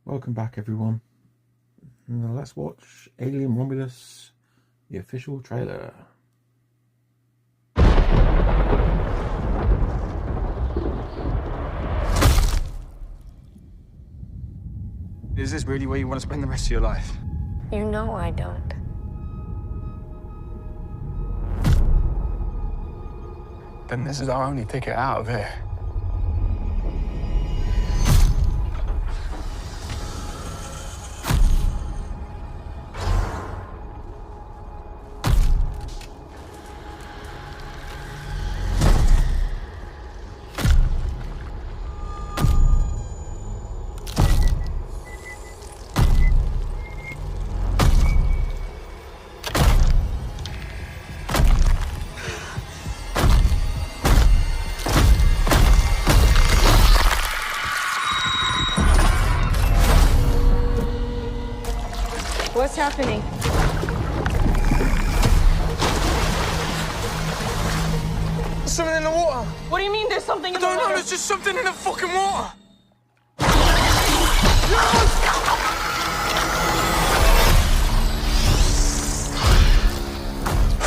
Welcome back, everyone. Now let's watch Alien Romulus, the official trailer. Is this really where you want to spend the rest of your life? You know I don't. Then this is our only ticket out of here. What's happening? There's something in the water. What do you mean there's something in the I don't know, water? there's just something in the fucking water.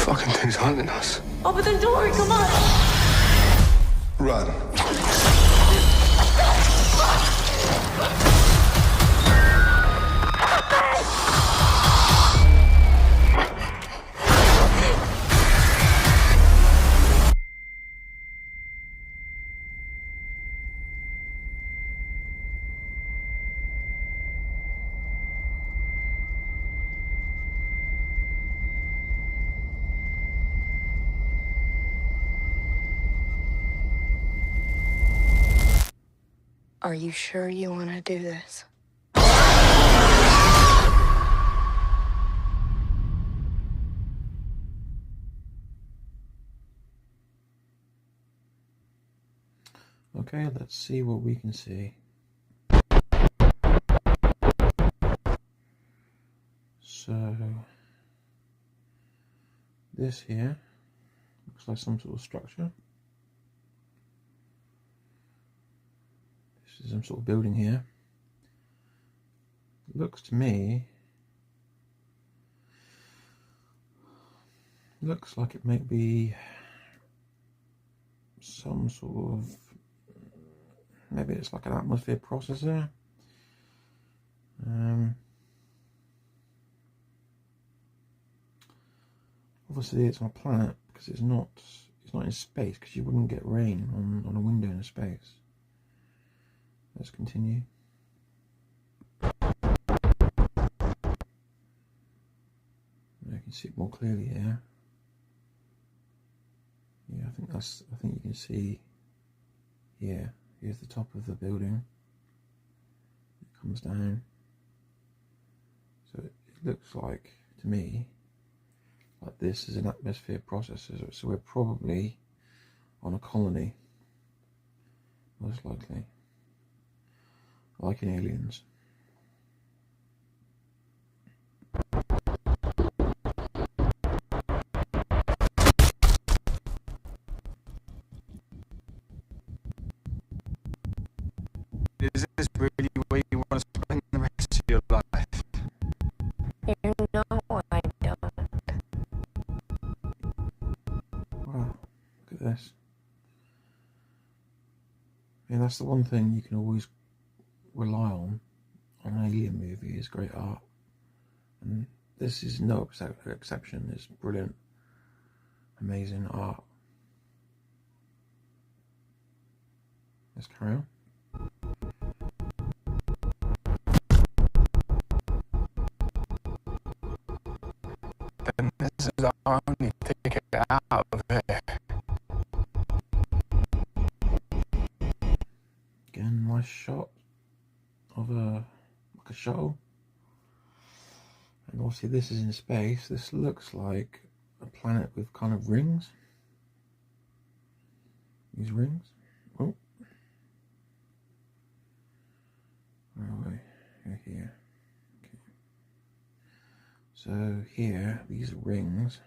Fucking thing's hunting us. Oh, but then don't worry, come on. Run. Are you sure you want to do this? Okay, let's see what we can see. So, this here looks like some sort of structure. This is some sort of building here. Looks to me, looks like it might be some sort of, maybe it's like an atmosphere processor. Obviously it's on a planet because it's not in space, because you wouldn't get rain on a window in space. Let's continue. I can see it more clearly here. Yeah, I think you can see here. Here's the top of the building. It comes down. So it looks like, to me, like this is an atmosphere processor. So we're probably on a colony, most likely, like in Aliens. Is this really where you want to spend the rest of your life? You know I don't. Wow, look at this. Yeah, that's the one thing you can always rely on an alien movie is great art. And this is no exception. It's brilliant, amazing art. Let's carry on. Then this is our only ticket out of here. Again, nice shot of like a shuttle. And obviously this is in space. This looks like a planet with kind of rings. These rings. Oh. Where are we? We're here. Okay. So here, these rings,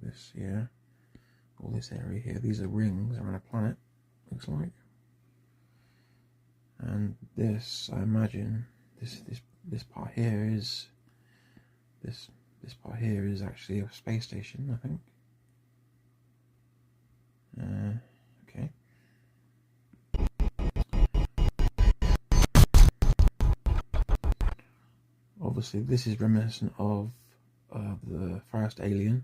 this here, all this area here, these are rings around a planet, looks like. And this, I imagine, this part here is this part here is actually a space station, I think. Okay. Obviously, this is reminiscent of the first Alien.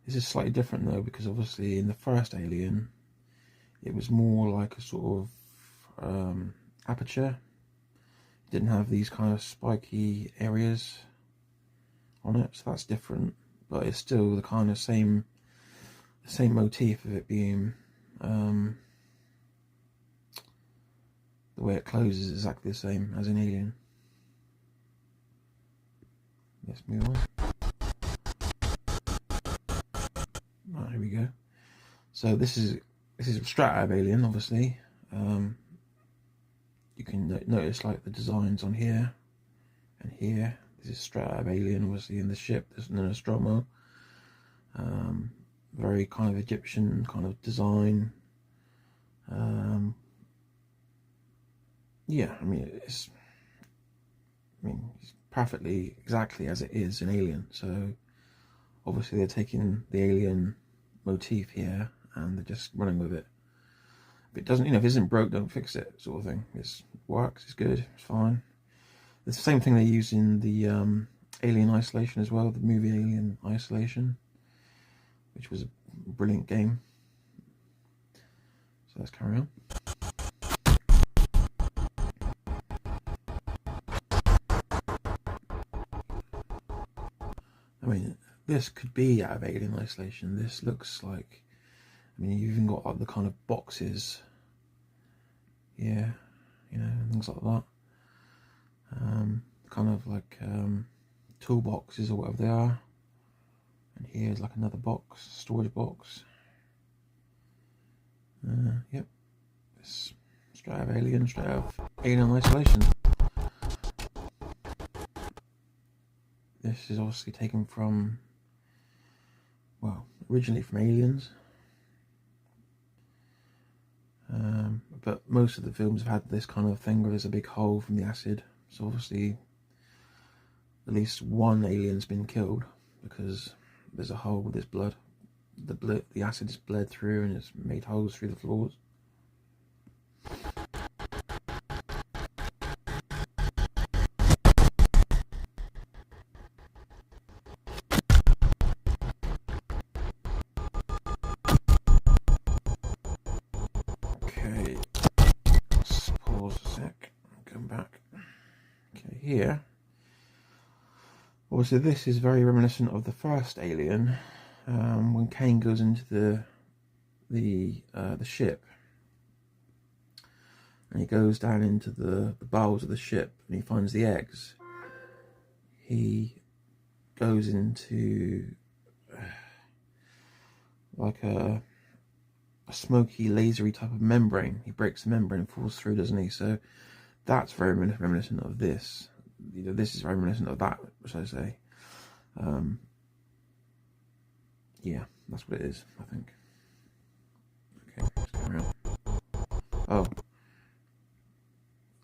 This is slightly different though, because obviously in the first Alien, it was more like a sort of aperture. It didn't have these kind of spiky areas on it, so that's different. But it's still the kind of same motif of it being the way it closes is exactly the same as in Alien. Let's move on. Right, here we go. So this is straight out of Alien, obviously. You can notice like the designs on here and here. This is straight out of Alien, obviously. In the ship there's an Nostromo. Very kind of Egyptian kind of design. Yeah, I mean it's perfectly exactly as it is in Alien. So obviously they're taking the Alien motif here and they're just running with it. If it doesn't, if it isn't broke, don't fix it, sort of thing. It works, it's good, it's fine. It's the same thing they use in the Alien Isolation as well, the movie Alien Isolation, which was a brilliant game. So let's carry on. I mean, this could be out of Alien Isolation. This looks like, I mean, you've even got like the kind of boxes, yeah, you know, things like that. Kind of like toolboxes or whatever they are. And here's like another box, storage box. Yep, it's straight out of Alien, straight out of Alien Isolation. This is obviously taken from, well, originally from Aliens. But most of the films have had this kind of thing where there's a big hole from the acid. So obviously, at least one alien's been killed because there's a hole with this blood. The acid is bled through and it's made holes through the floors. Okay, let's pause a sec and come back. Okay, here. Obviously, this is very reminiscent of the first Alien. When Kane goes into the ship, and he goes down into the bowels of the ship, and he finds the eggs. He goes into like a smoky, lasery type of membrane. He breaks the membrane and falls through, doesn't he? So that's very reminiscent of this. You know, this is very reminiscent of that, should I say? Yeah, that's what it is, I think. Okay, let's go around. Oh,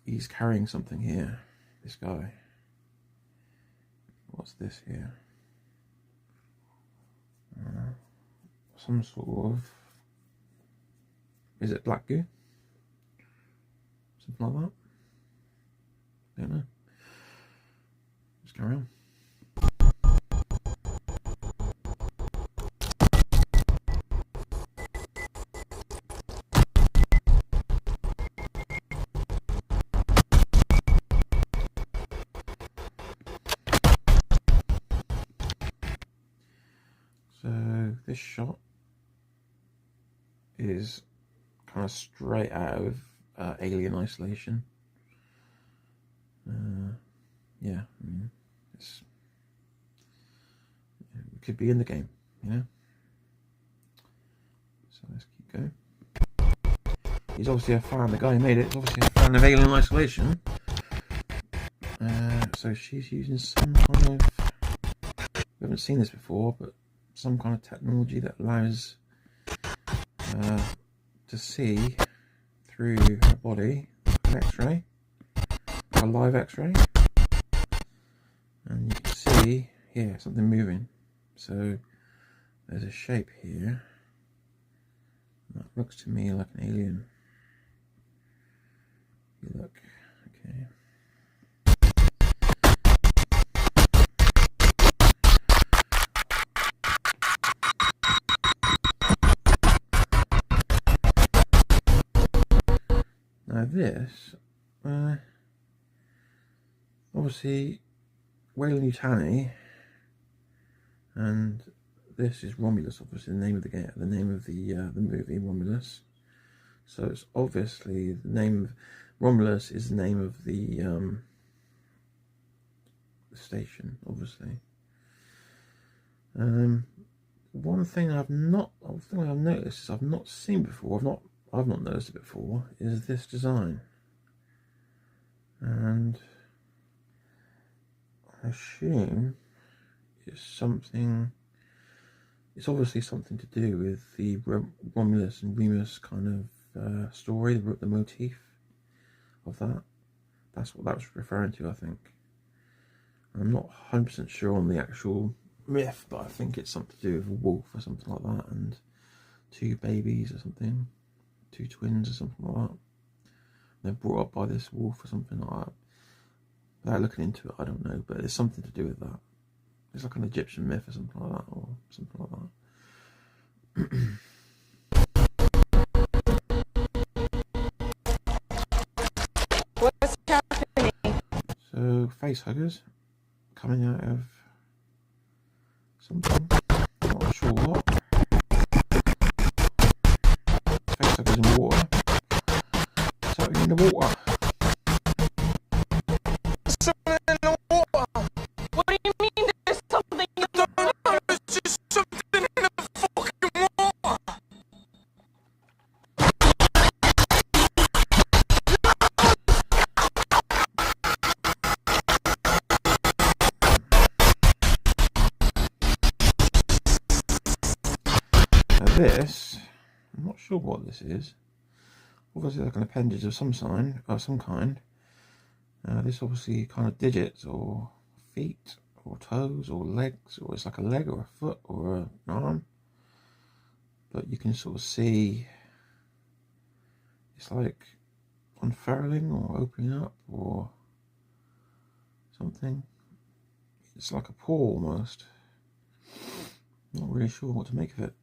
he's carrying something here. This guy. What's this here? Some sort of. Is it black goo? Something like that? Don't know. Let's carry on. So this shot is kind of straight out of Alien Isolation. Yeah, I mean, it could be in the game, you know. So let's keep going. He's obviously a fan. The guy who made it is obviously a fan of Alien Isolation. So she's using some kind of, we haven't seen this before, but some kind of technology that allows to see through her body, an X-ray. like a live X-ray, and you can see here something moving. So there's a shape here that looks to me like an alien. You look, okay. Now this, obviously, Weyland-Yutani, and this is Romulus. Obviously, the name of the movie Romulus. So it's obviously the name of Romulus is the name of the station. Obviously, one thing I've noticed is I've not seen before. I've not noticed it before. Is this design, and I assume it's obviously something to do with the Romulus and Remus kind of story, the motif of that. That's what that was referring to, I think. I'm not 100% sure on the actual myth, but I think it's something to do with a wolf or something like that, and two babies or something, two twins or something like that. They're brought up by this wolf or something like that. Without looking into it, I don't know, but it's something to do with that. It's like an Egyptian myth or something like that, or something like that. What's happening? So, face huggers coming out of something, not sure what. Face huggers in water. Something in the water. Something in the water. What do you mean there's something in the No, there's just something in the fucking water. Now this, I'm not sure what this is. Obviously like an appendage of some kind. This obviously kind of digits or feet or toes or legs, or it's like a leg or a foot or an arm. But you can sort of see it's like unfurling or opening up or something. It's like a paw almost. Not really sure what to make of it.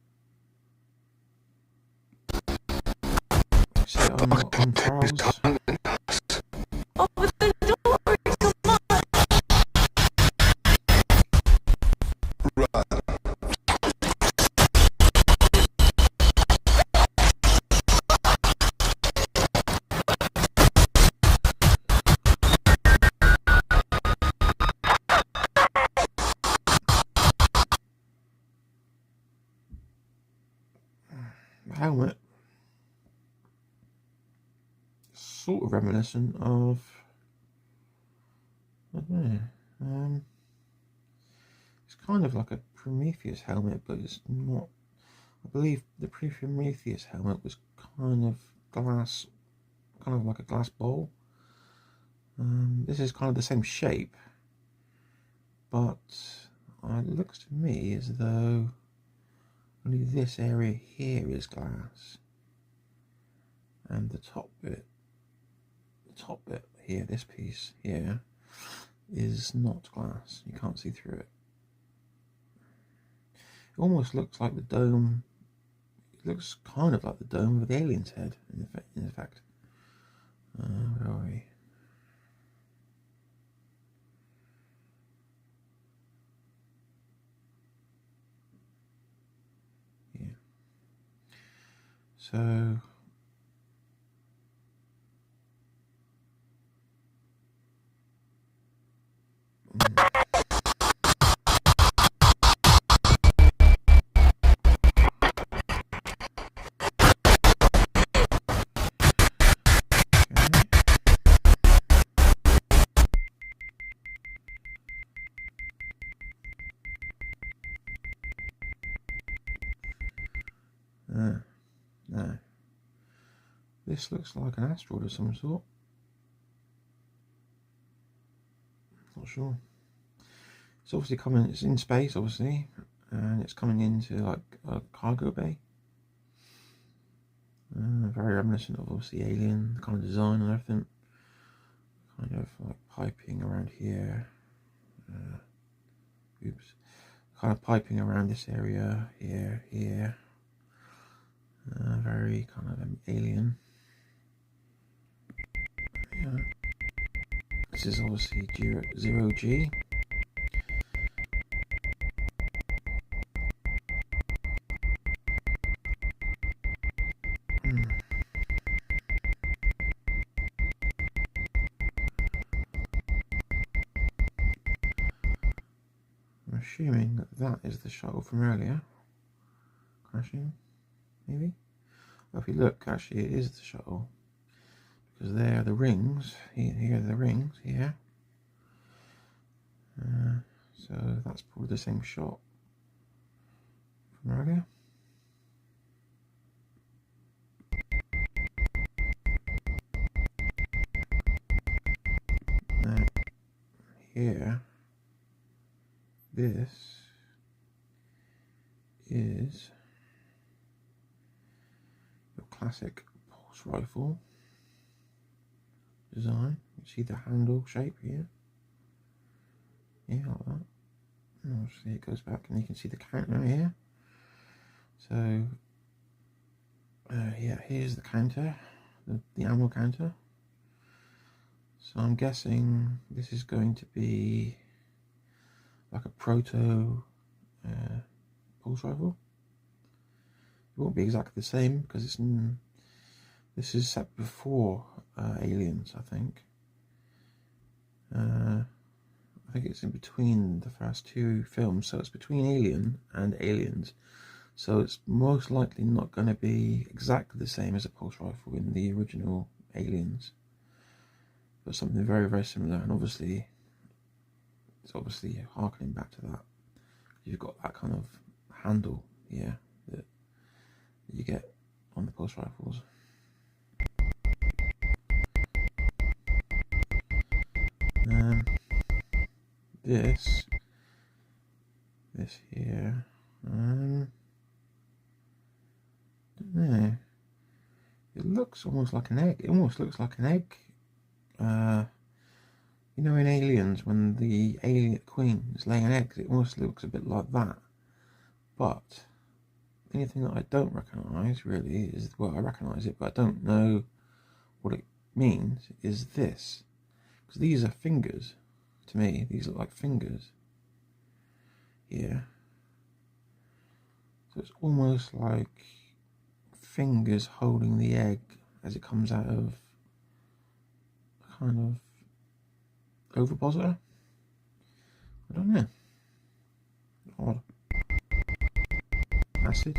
Unfurls. Open the door, come on! Run. The helmet, sort of reminiscent of, I don't know, it's kind of like a Prometheus helmet, but it's not. I believe the Prometheus helmet was kind of glass, kind of like a glass bowl. This is kind of the same shape, but it looks to me as though only this area here is glass, and the top bit here, this piece here, is not glass. You can't see through it. It almost looks like the dome. It looks kind of like the dome of the alien's head, in fact. Where are we? Yeah. So no. This looks like an asteroid of some sort. Not sure. It's obviously coming. It's in space, obviously, and it's coming into like a cargo bay. Very reminiscent of obviously Alien, the kind of design and everything. Kind of like piping around here. Kind of piping around this area here. Very kind of alien. Yeah. This is obviously 0G. I'm assuming that that is the shuttle from earlier. Crashing, maybe? Well, if you look, actually it is the shuttle. Because there are the rings. Here are the rings, here. So that's probably the same shot from earlier. Now, here, this is your classic pulse rifle design. You see the handle shape here. Yeah, like that. And obviously it goes back and you can see the counter here. So, yeah, here's the counter, the ammo counter. So I'm guessing this is going to be like a proto pulse rifle. It won't be exactly the same because this is set before Aliens, I think. I think it's in between the first two films, so it's between Alien and Aliens. So it's most likely not going to be exactly the same as a pulse rifle in the original Aliens, but something very, very similar. And obviously, it's obviously harkening back to that. You've got that kind of handle here that you get on the pulse rifles. This here, don't know. It looks almost like an egg. It almost looks like an egg. You know, in Aliens, when the alien queen is laying eggs, it almost looks a bit like that. But the only thing that I don't recognise really is, well, I recognise it, but I don't know what it means, is this. Because these are fingers. To me, these look like fingers. Yeah. So it's almost like fingers holding the egg as it comes out of a kind of ovipositor. I don't know. Odd. Acid.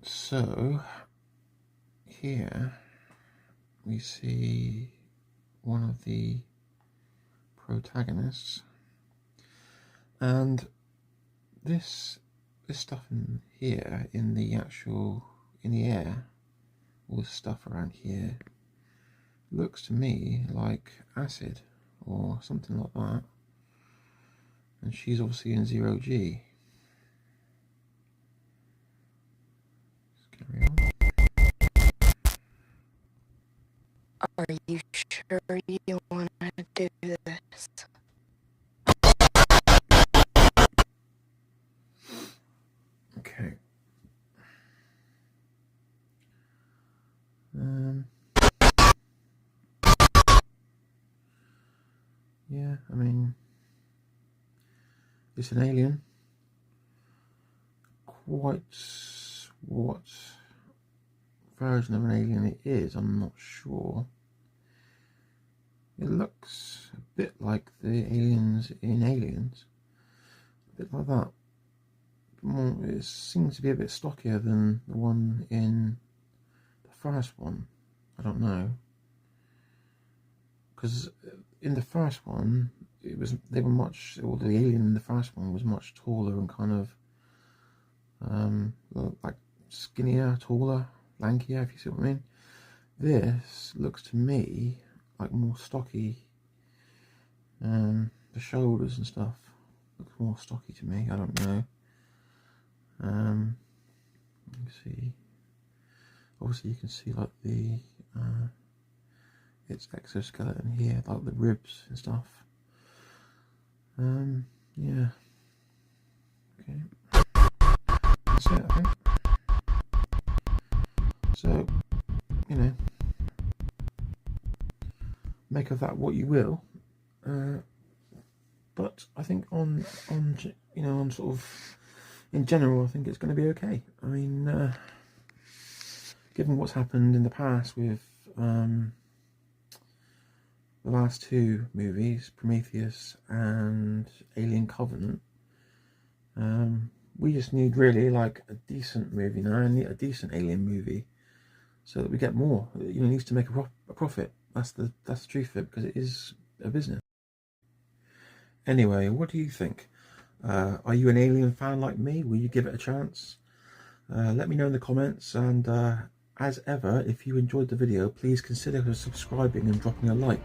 So here we see one of the protagonists, and this stuff in here, in the air, all this stuff around here looks to me like acid or something like that, and she's obviously in 0G. Let's carry on. Are you sure you want to do this? Okay. Yeah, I mean, it's an alien. Quite what version of an alien it is, I'm not sure. It looks a bit like the aliens in Aliens. A bit like that. It seems to be a bit stockier than the one in the first one. I don't know. Because in the first one, the alien in the first one was much taller and kind of like skinnier, taller, lankier, if you see what I mean. this looks to me like more stocky. The shoulders and stuff looks more stocky to me. I don't know. You can see, obviously you can see like the its exoskeleton here, like the ribs and stuff. Yeah. Okay. That's it, I think. So, you know, make of that what you will. But I think on you know, on sort of in general, I think it's going to be okay. I mean, given what's happened in the past with the last two movies, Prometheus and Alien Covenant, we just need really like a decent movie now, and a decent Alien movie, so that we get more. You know, it needs to make a profit. That's the truth of it, because it is a business. Anyway, what do you think? Are you an Alien fan like me? Will you give it a chance? Let me know in the comments, and as ever, if you enjoyed the video, please consider subscribing and dropping a like.